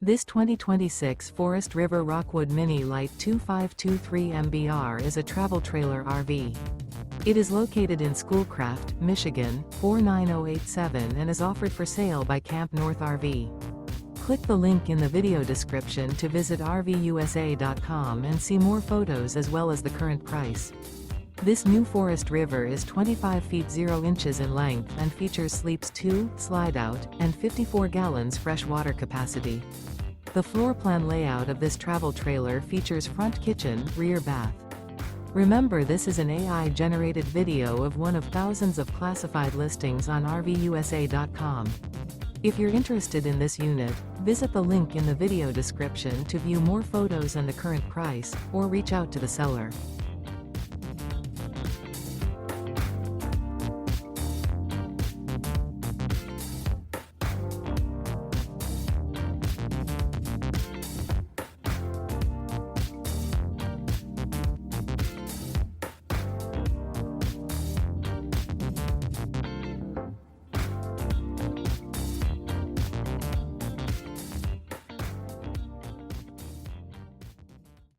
This 2026 Forest River Rockwood Mini Lite 2523 MBR is a travel trailer RV. It is located in Schoolcraft, Michigan, 49087 and is offered for sale by CampNorth RV. Click the link in the video description to visit RVUSA.com and see more photos as well as the current price. This new Forest River is 25 feet 0 inches in length and features sleeps 2, Slideout, and 54 gallons fresh water capacity. The floor plan layout of this travel trailer features front kitchen, rear bath. Remember, this is an AI-generated video of one of thousands of classified listings on RVUSA.com. If you're interested in this unit, visit the link in the video description to view more photos and the current price, or reach out to the seller.